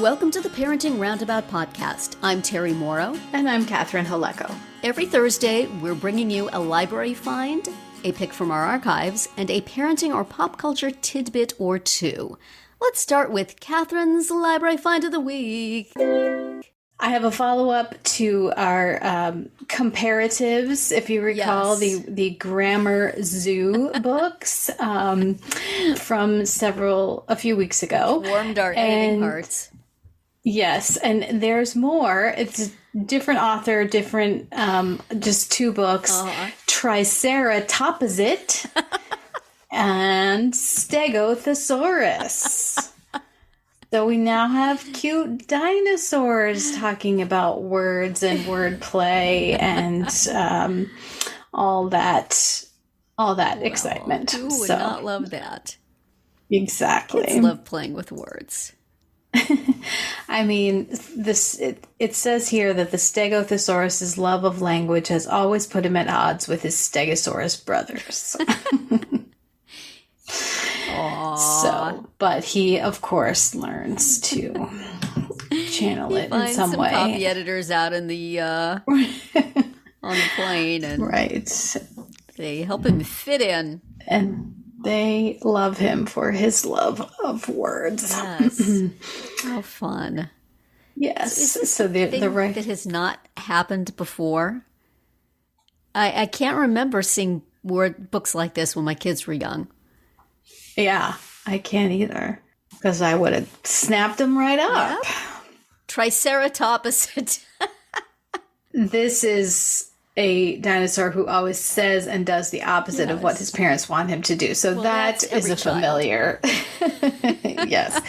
Welcome to the Parenting Roundabout podcast. I'm Terry Morrow. And I'm Catherine Haleko. Every Thursday, we're bringing you a library find, a pick from our archives, and a parenting or pop culture tidbit or two. Let's start with Catherine's Library Find of the Week. I have a follow-up to our comparatives, if you recall, Yes. the Grammar Zoo books from a few weeks ago. Warmed our editing hearts. Yes, and there's more. It's a different author, different, just two books. Triceratopposite and Stegosaurus. So we now have cute dinosaurs talking about words and wordplay and all that excitement. Who would not love that? Exactly. Kids love playing with words. I mean, it says here that the Stegosaurus's love of language has always put him at odds with his Stegosaurus brothers. So, but he, of course, learns to channel it in some way. Copy editors out in the on the plane, and they help him fit in. And they love him for his love of words. Yes, how fun! Yes, so the right that has not happened before. I can't remember seeing books like this when my kids were young. Yeah, I can't either, because I would have snapped them right up. Yep. Triceratopposite. This is a dinosaur who always says and does the opposite of what his parents want him to do. So that is a familiar. Yes.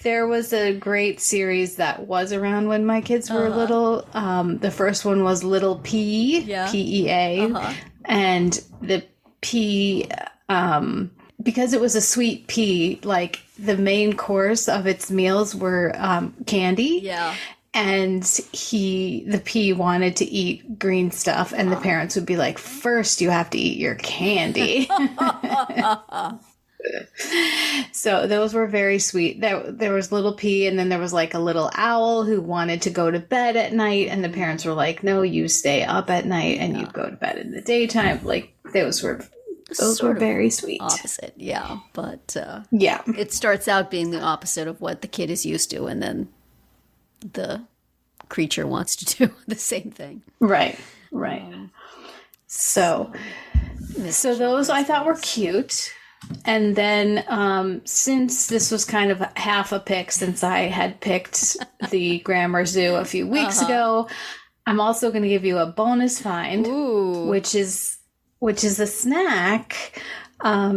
There was a great series that was around when my kids were little. The first one was Little P, P-E-A. And the P... because it was a sweet pea, like the main course of its meals were candy. Yeah. And the pea wanted to eat green stuff, and the parents would be like, first you have to eat your candy. So those were very sweet. There was Little Pea, and then there was like a little owl who wanted to go to bed at night, and the parents were like, no, you stay up at night and you go to bed in the daytime. Like those were very sweet. Opposite, yeah. But yeah, it starts out being the opposite of what the kid is used to, and then the creature wants to do the same thing. Right. So those I thought were cute. And then since this was kind of half a pick, since I had picked the Grammar Zoo a few weeks ago, I'm also going to give you a bonus find, which is a snack,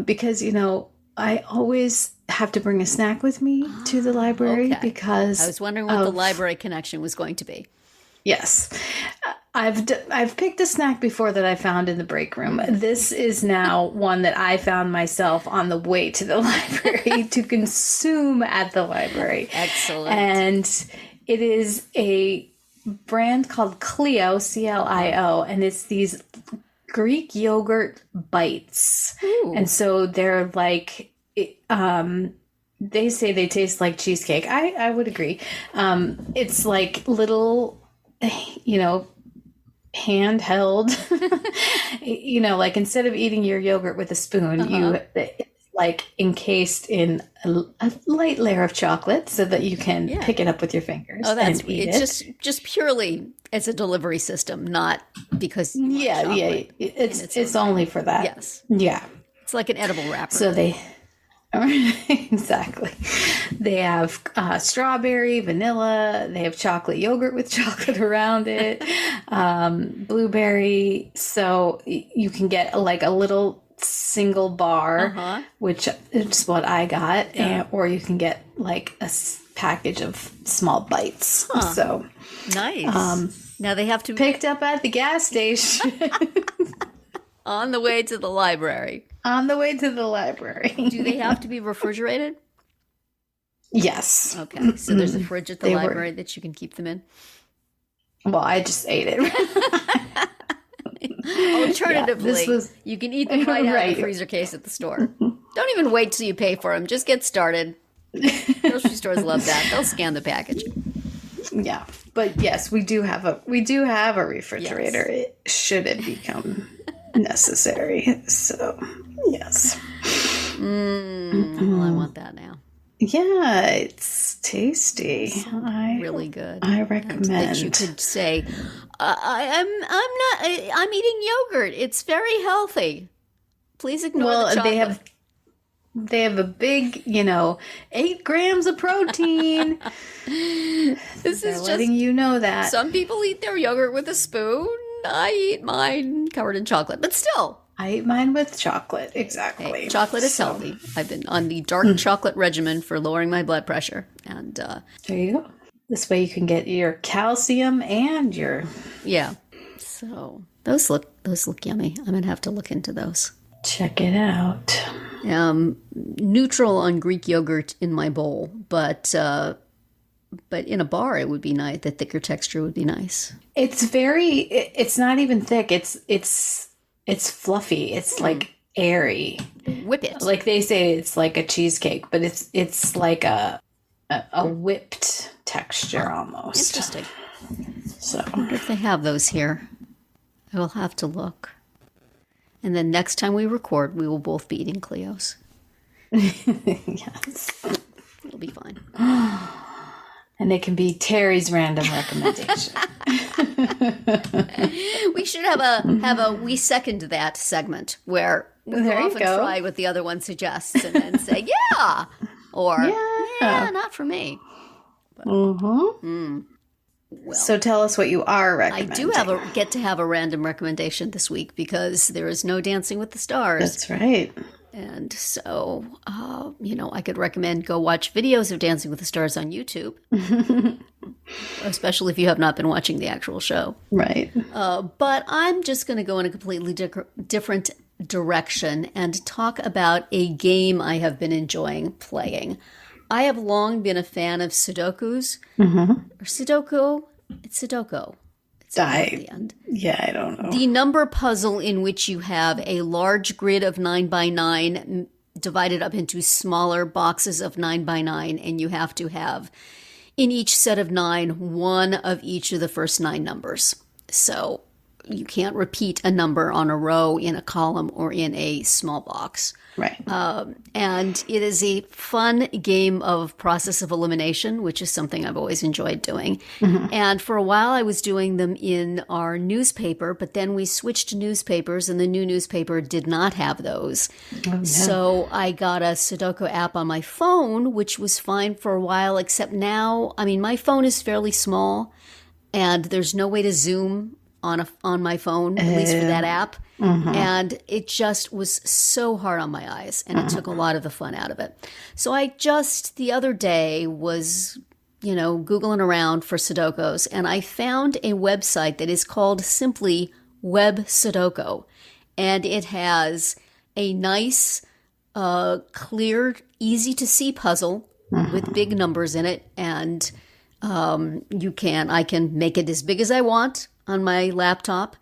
because, I always have to bring a snack with me to the library because I was wondering what the library connection was going to be. Yes. I've picked a snack before that I found in the break room. This is now one that I found myself on the way to the library to consume at the library. Excellent. And it is a brand called Clio, C-L-I-O, and it's these Greek yogurt bites. Ooh. And so they're like, they say they taste like cheesecake. I would agree. It's like little, handheld, like instead of eating your yogurt with a spoon, it's like encased in a light layer of chocolate so that you can pick it up with your fingers and eat it. Just purely as a delivery system, not because it's only for that. Yes. Yeah. It's like an edible wrapper. So exactly. They have strawberry, vanilla. They have chocolate yogurt with chocolate around it, blueberry. So you can get like a little single bar, which is what I got, or you can get like a package of small bites. So nice. Now they have to be picked up at the gas station on the way to the library. On the way to the library. Do they have to be refrigerated? Yes. Okay. So there's a fridge at the library that you can keep them in? Well, I just ate it. Alternatively, you can eat them right out of the freezer case at the store. Don't even wait till you pay for them. Just get started. Grocery stores love that. They'll scan the package. Yeah, but yes, we do have a refrigerator. Yes. Should it become necessary? So yes. Well, I want that now. Yeah, it's tasty. Really good. I recommend. And that you could say, I'm eating yogurt. It's very healthy. Please ignore the chocolate. They have a big, 8 grams of protein. This is letting you know that. Some people eat their yogurt with a spoon. I eat mine covered in chocolate, but still. I eat mine with chocolate. Exactly. Hey, chocolate is healthy. I've been on the dark chocolate regimen for lowering my blood pressure. And there you go. This way you can get your calcium and your... Yeah. So those look yummy. I'm going to have to look into those. Check it out. Neutral on Greek yogurt in my bowl, but in a bar it would be nice. The thicker texture would be nice. It's not even thick. It's fluffy. It's like airy. Whip it. Like they say, it's like a cheesecake, but it's like a whipped texture almost. Interesting. So I wonder if they have those here. I will have to look. And then next time we record, we will both be eating Cleos. Yes. It'll be fine. And it can be Terry's random recommendation. We should have a we second that segment where we often try what the other one suggests and then say, yeah, or yeah, not for me. But, well, so tell us what you are recommending. I do get to have a random recommendation this week because there is no Dancing with the Stars. That's right. And so, I could recommend go watch videos of Dancing with the Stars on YouTube, especially if you have not been watching the actual show. Right. But I'm just going to go in a completely different direction and talk about a game I have been enjoying playing. I have long been a fan of Sudokus. Or Sudoku. It's Sudoku. At the end. Yeah, I don't know. The number puzzle in which you have a large grid of 9x9 divided up into smaller boxes of 9x9, and you have to have in each set of 9 one of each of the first 9 numbers. So you can't repeat a number on a row, in a column, or in a small box. Right. And it is a fun game of process of elimination, which is something I've always enjoyed doing. And for a while I was doing them in our newspaper, but then we switched to newspapers and the new newspaper did not have those. Oh, no. So I got a Sudoku app on my phone, which was fine for a while, except now, my phone is fairly small and there's no way to zoom on my phone, at least for that app. And it just was so hard on my eyes, and it took a lot of the fun out of it. So I just the other day was, Googling around for Sudokus, and I found a website that is called simply Web Sudoku. And it has a nice, clear, easy to see puzzle with big numbers in it. And I can make it as big as I want on my laptop,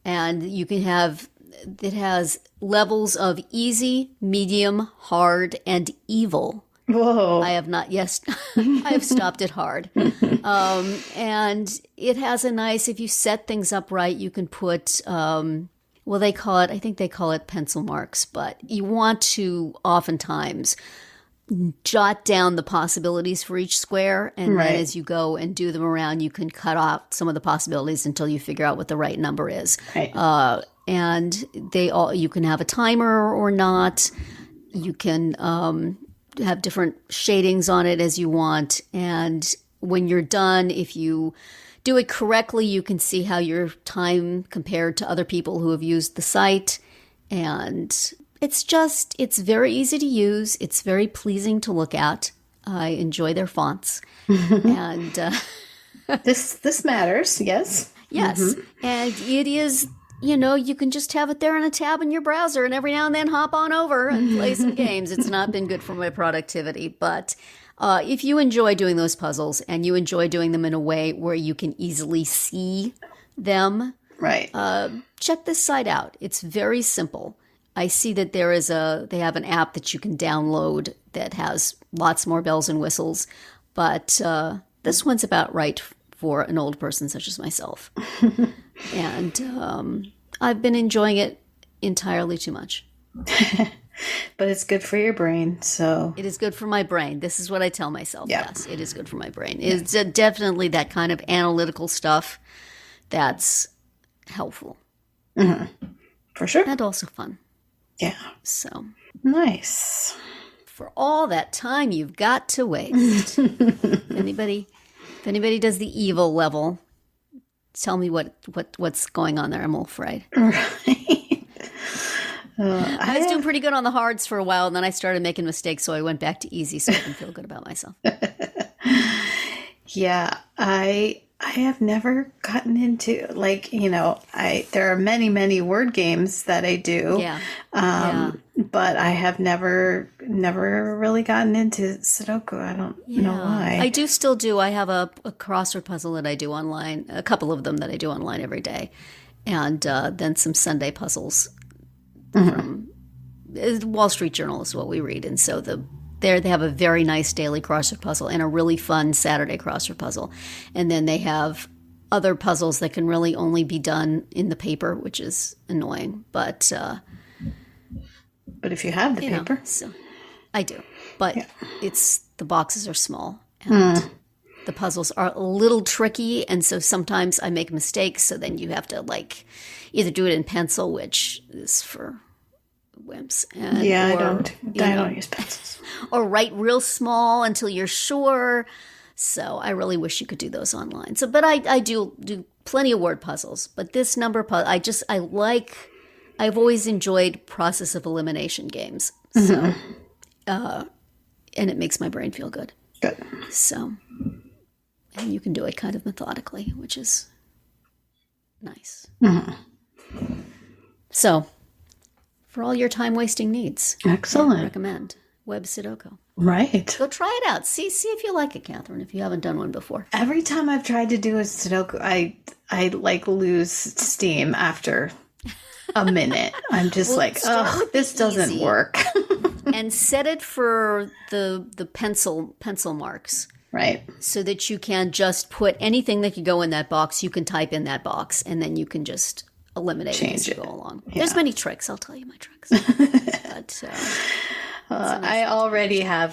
and it has levels of easy, medium, hard, and evil. Whoa. I have stopped at hard. And it has a nice, if you set things up right, you can put, I think they call it pencil marks, but you want to oftentimes jot down the possibilities for each square, and then as you go and do them around, you can cut off some of the possibilities until you figure out what the right number is. Right. And you can have a timer or not. You can have different shadings on it as you want. And when you're done, if you do it correctly, you can see how your time compared to other people who have used the site. And it's very easy to use. It's very pleasing to look at. I enjoy their fonts. And this matters, yes. Yes. And it is, you can just have it there in a tab in your browser and every now and then hop on over and play some games. It's not been good for my productivity. But if you enjoy doing those puzzles and you enjoy doing them in a way where you can easily see them, Right. check this site out. It's very simple. I see that they have an app that you can download that has lots more bells and whistles, but this one's about right for an old person such as myself. And I've been enjoying it entirely too much. But it's good for your brain, so... It is good for my brain. This is what I tell myself. Yeah. Yes, it is good for my brain. It's definitely that kind of analytical stuff that's helpful. Mm-hmm. For sure. And also fun. Yeah. So... Nice. For all that time you've got to waste. If anybody does the evil level, tell me what's going on there. I'm all afraid. Right. I was doing pretty good on the hards for a while, and then I started making mistakes, so I went back to easy so I can feel good about myself. Yeah, I have never gotten into, like, there are many, many word games that I do. Yeah. But I have never really gotten into Sudoku. I don't know why. I do still do. I have a crossword puzzle that I do online, a couple of them that I do online every day, and then some Sunday puzzles from Wall Street Journal is what we read. And so they have a very nice daily crossword puzzle and a really fun Saturday crossword puzzle. And then they have other puzzles that can really only be done in the paper, which is annoying. But if you have the paper. So I do. But the boxes are small. And the puzzles are a little tricky. And so sometimes I make mistakes. So then you have to either do it in pencil, which is for wimps. I don't use pencils. Or write real small until you're sure. So I really wish you could do those online. So, but I do plenty of word puzzles. But this number puzzle, I've always enjoyed process of elimination games. So, and it makes my brain feel good. Good. So, and you can do it kind of methodically, which is nice. Mm-hmm. So, for all your time-wasting needs, excellent. I recommend Web Sudoku. Right. Go try it out. See if you like it, Catherine, if you haven't done one before. Every time I've tried to do a Sudoku, I lose steam after a minute. I'm just this doesn't work. And set it for the pencil marks. Right. So that you can just put anything that could go in that box, you can type in that box, and then you can just eliminate it as you go along. Yeah. There's many tricks. I'll tell you my tricks. But I already have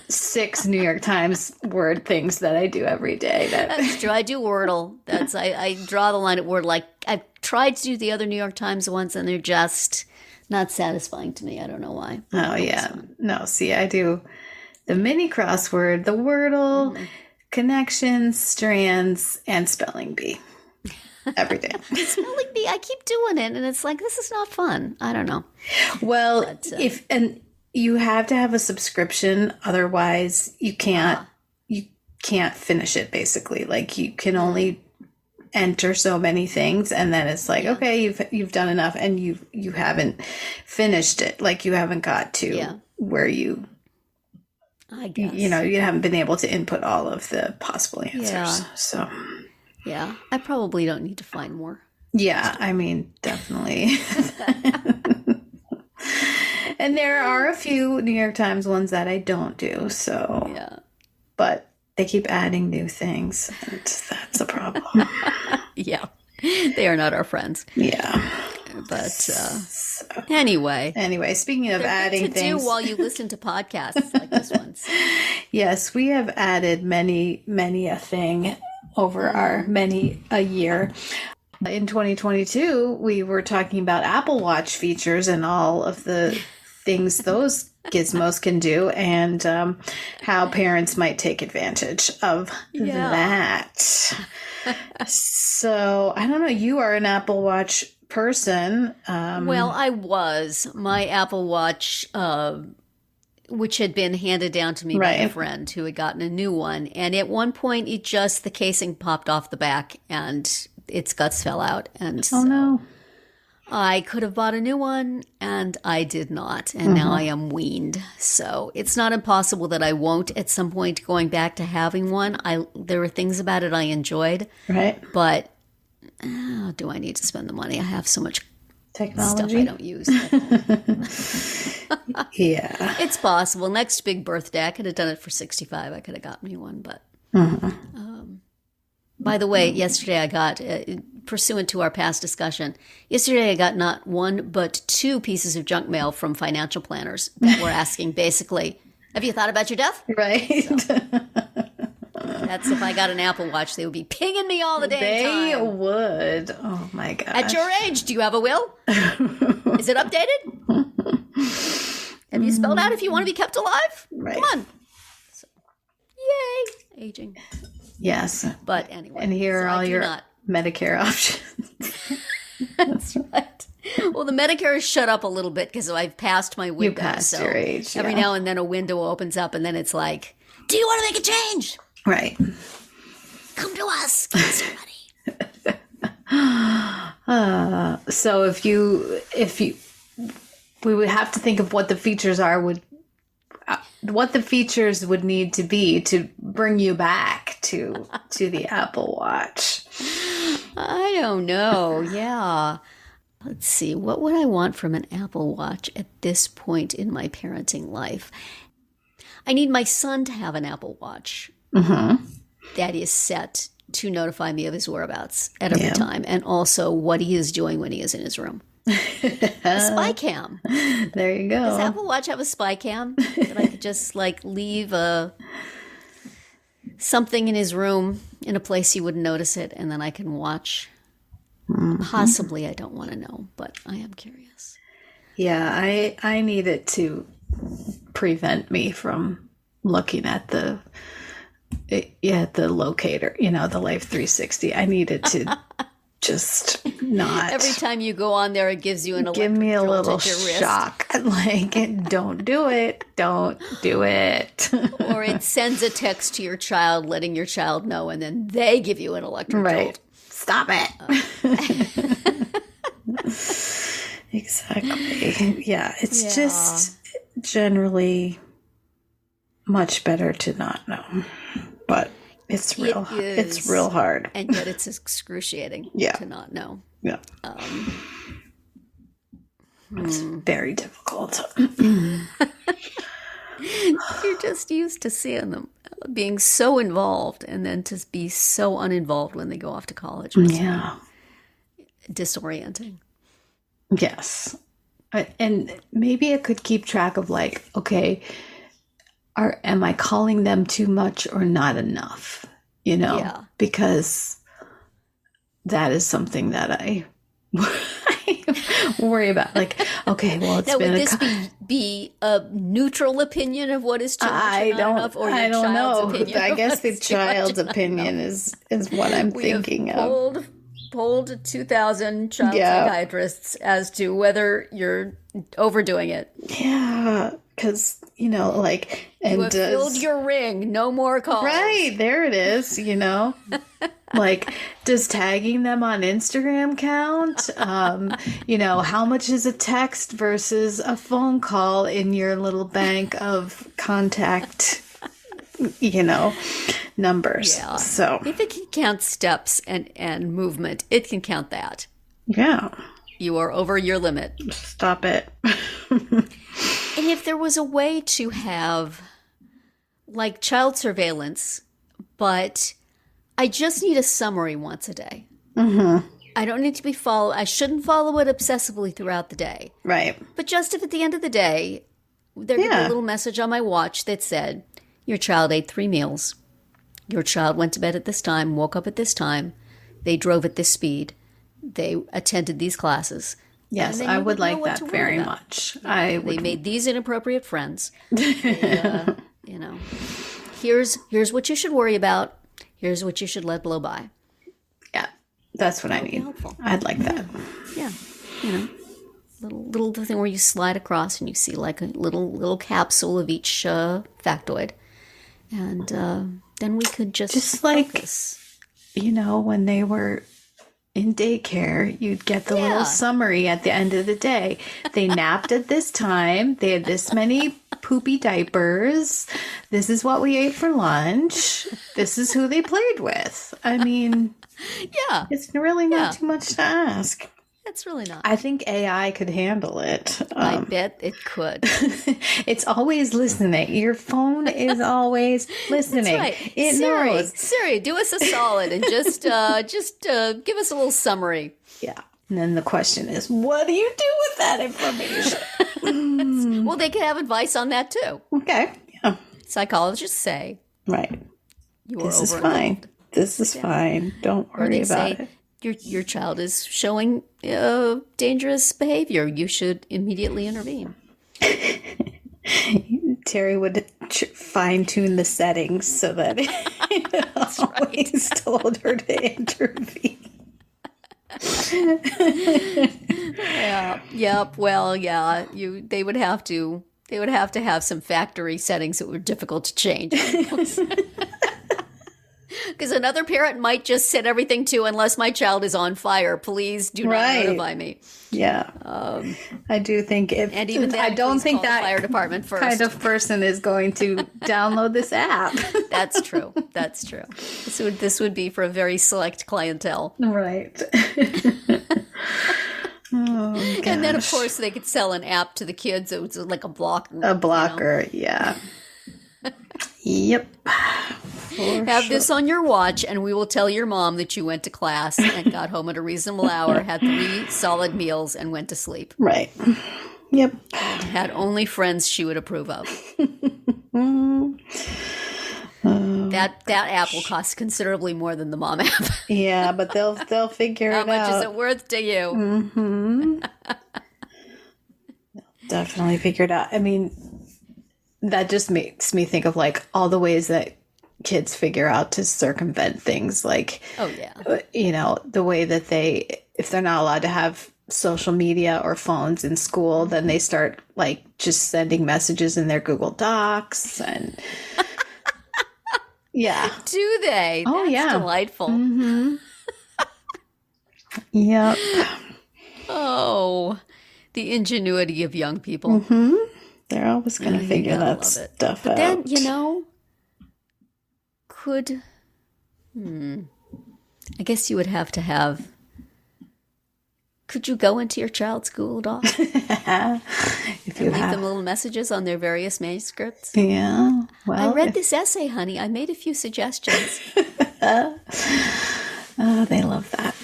6 New York Times word things that I do every day. That's true. I do Wordle. I draw the line at Wordle. I've tried to do the other New York Times ones, and they're just not satisfying to me. I don't know why. Oh, yeah. No, see, I do the mini crossword, the Wordle, connections, strands, and spelling bee. Every day. Spelling bee, I keep doing it, and it's like, this is not fun. I don't know. Well, and you have to have a subscription, otherwise you can't finish it. Basically, you can only enter so many things, and then it's okay, you've done enough, and you haven't finished it. You haven't got to where you. I guess you haven't been able to input all of the possible answers. Yeah. So. Yeah, I probably don't need to find more. Yeah, I mean, definitely. And there are a few New York Times ones that I don't do, so. Yeah. But they keep adding new things, and that's a problem. Yeah, they are not our friends. Yeah. But anyway, speaking of adding things. To do while you listen to podcasts like this one. So. Yes, we have added many a thing over our many a year. In 2022, we were talking about Apple Watch features and all of the things those gizmos can do, and how parents might take advantage of that. So, I don't know, you are an Apple Watch person. Well, I was. My Apple Watch, which had been handed down to me by a friend who had gotten a new one. And at one point, the casing popped off the back and its guts fell out. And no. I could have bought a new one, and I did not. And now I am weaned. So it's not impossible that I won't at some point going back to having one. There were things about it I enjoyed. Right. But oh, do I need to spend the money? I have so much Technology. stuff I don't use. Yeah. It's possible. Next big birthday, I could have done it for 65. I could have gotten me one, but... by the way, yesterday I got, pursuant to our past discussion, yesterday I got not one but 2 pieces of junk mail from financial planners that were asking basically, have you thought about your death? Right. So, that's if I got an Apple Watch, they would be pinging me all the day. They would. Oh my gosh. At your age, do you have a will? Is it updated? Have you spelled out if you want to be kept alive? Right. Come on. So, yay. Aging. Yes. But anyway. And here are all your Medicare options. That's right. Well, the Medicare is shut up a little bit because I've passed my window. You passed your age. Every now and then a window opens up and then it's like, do you want to make a change? Right. Come to us. Give us your money. So if you, we would have to think of what the features are, what the features would need to be to bring you back to the Apple Watch. I don't know. Yeah. Let's see. What would I want from an Apple Watch at this point in my parenting life? I need my son to have an Apple Watch that is set to notify me of his whereabouts at every time, and also what he is doing when he is in his room. A spy cam. There you go. Does Apple Watch have a spy cam that I could just like leave something in his room in a place he wouldn't notice it, and then I can watch? Possibly. I don't want to know, but I am curious. Yeah, I need it to prevent me from looking at the locator, the Life 360. I need it to just not. Every time you go on there, it gives you an give me a little wrist. shock. Like, don't do it. Don't do it. Or it sends a text to your child, letting your child know, and then they give you an electric jolt. Stop it. Exactly. Yeah, it's just generally much better to not know. But it's real. It's real hard. And yet it's excruciating to not know. Yeah. It's very difficult. You're just used to seeing them being so involved, and then to be so uninvolved when they go off to college. Yeah. Disorienting. Yes. And maybe I could keep track of like, okay, am I calling them too much or not enough? Because that is something that I worry about. Like, okay, well, it's been would this be a neutral opinion of what is too much or not enough, or I don't know. Opinion I guess the child's opinion is what I'm thinking of. Polled 2,000 child psychiatrists as to whether you're overdoing it. Yeah, because, like... And you have filled your ring. No more calls. Right, there it is, Like, does tagging them on Instagram count? How much is a text versus a phone call in your little bank of contact, numbers? Yeah. So if it can count steps and movement, it can count that. Yeah. You are over your limit. Stop it. And if there was a way to have, like, child surveillance, but I just need a summary once a day. I don't need to be I shouldn't follow it obsessively throughout the day. Right. But just if at the end of the day, there'd be a little message on my watch that said, your child ate 3 meals. Your child went to bed at this time, woke up at this time. They drove at this speed. They attended these classes. Yes, I would like that very much. They made these inappropriate friends. They, here's what you should worry about. Here's what you should let blow by. Yeah, that's what I need. Helpful. I'd like that. Yeah, little thing where you slide across and you see like a little capsule of each factoid, and then we could just focus. Like, when they were in daycare, you'd get the little summary at the end of the day. They napped at this time. They had this many poopy diapers. This is what we ate for lunch. This is who they played with. I mean, yeah, it's really not too much to ask. It's really not. I think AI could handle it. I bet it could. It's always listening. Your phone is always listening. That's right. It knows. Siri, do us a solid and just give us a little summary. Yeah. And then the question is, what do you do with that information? Well, they could have advice on that too. Okay. Yeah. Psychologists say. Right. This is fine. This is fine. Don't worry about it. Your child is showing dangerous behavior. You should immediately intervene. Terry would fine-tune the settings so that it always told her to intervene. Yeah. Yep. Well, yeah. They would have to have some factory settings that were difficult to change. Because another parent might just set everything to, unless my child is on fire, please do not notify me. Yeah. I do think and even then, I don't think that fire department first. kind of person is going to download this app. That's true. That's true. This would be for a very select clientele. Right. Oh, and then, of course, they could sell an app to the kids. It was like a blocker. A blocker, yeah. Yep. Have this on your watch, and we will tell your mom that you went to class and got home at a reasonable hour, had 3 solid meals, and went to sleep. Right. Yep. Had only friends she would approve of. That app will cost considerably more than the mom app. Yeah, but they'll figure it out. How much is it worth to you? Mm-hmm. Definitely figure it out. I mean, that just makes me think of like all the ways that kids figure out to circumvent things, like, oh yeah, the way that if they're not allowed to have social media or phones in school, then they start like just sending messages in their Google Docs and yeah. Do they? Oh, That's delightful. Mm-hmm. Yep. Oh, the ingenuity of young people. Mm-hmm. They're always going to figure that stuff out. Then, I guess you would have to have, could you go into your child's Google Doc? If you leave them little messages on their various manuscripts? Yeah. Well, I read this essay, honey. I made a few suggestions. Oh, they love that.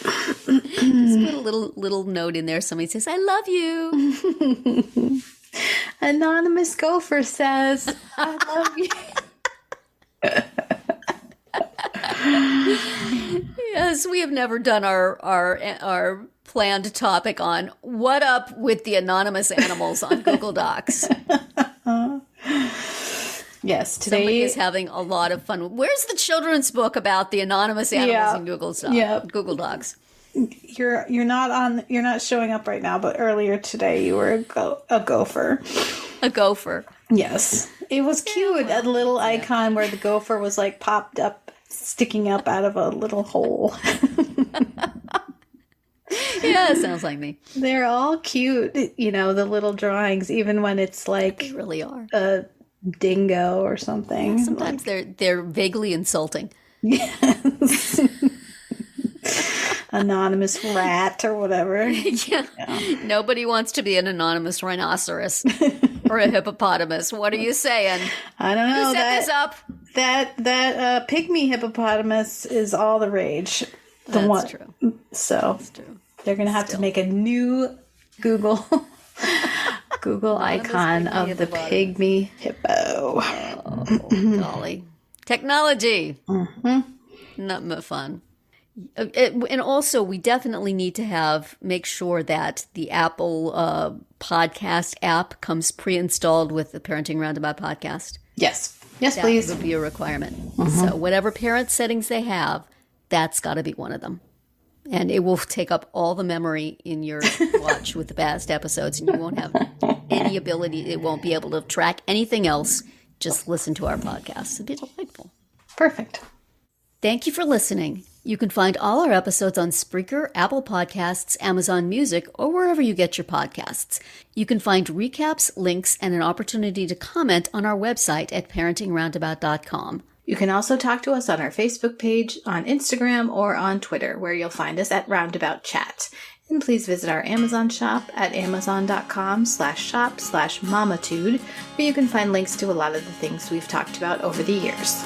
Just put a little note in there. Somebody says, I love you. Anonymous Gopher says, I love you. Yes, we have never done our planned topic on what up with the anonymous animals on Google Docs. Yes, today somebody is having a lot of fun. Where's the children's book about the anonymous animals in Google Docs? You're not showing up right now, but earlier today you were a gopher. A gopher. Yes. It was cute. A little icon where the gopher was like popped up, sticking up out of a little hole. Yeah, sounds like me. They're all cute, the little drawings, even when it's like they really are a dingo or something. Sometimes they're vaguely insulting. Yes. Anonymous rat or whatever. Yeah. Nobody wants to be an anonymous rhinoceros or a hippopotamus. What are you saying? I don't know. Who set this up? That pygmy hippopotamus is all the rage. That's true. So That's true. They're going to have to make a new Google icon of the pygmy hippo. Oh, golly. Technology. Mm-hmm. Not fun. And also, we definitely need to make sure that the Apple podcast app comes pre-installed with the Parenting Roundabout podcast. Yes, that please. That would be a requirement. Mm-hmm. So whatever parent settings they have, that's got to be one of them. And it will take up all the memory in your watch with the past episodes, and you won't have any ability. It won't be able to track anything else. Just listen to our podcast. It'd be delightful. Perfect. Thank you for listening. You can find all our episodes on Spreaker, Apple Podcasts, Amazon Music, or wherever you get your podcasts. You can find recaps, links, and an opportunity to comment on our website at parentingroundabout.com. You can also talk to us on our Facebook page, on Instagram, or on Twitter, where you'll find us at Roundabout Chat. And please visit our Amazon shop at amazon.com/shop/mamatude, where you can find links to a lot of the things we've talked about over the years.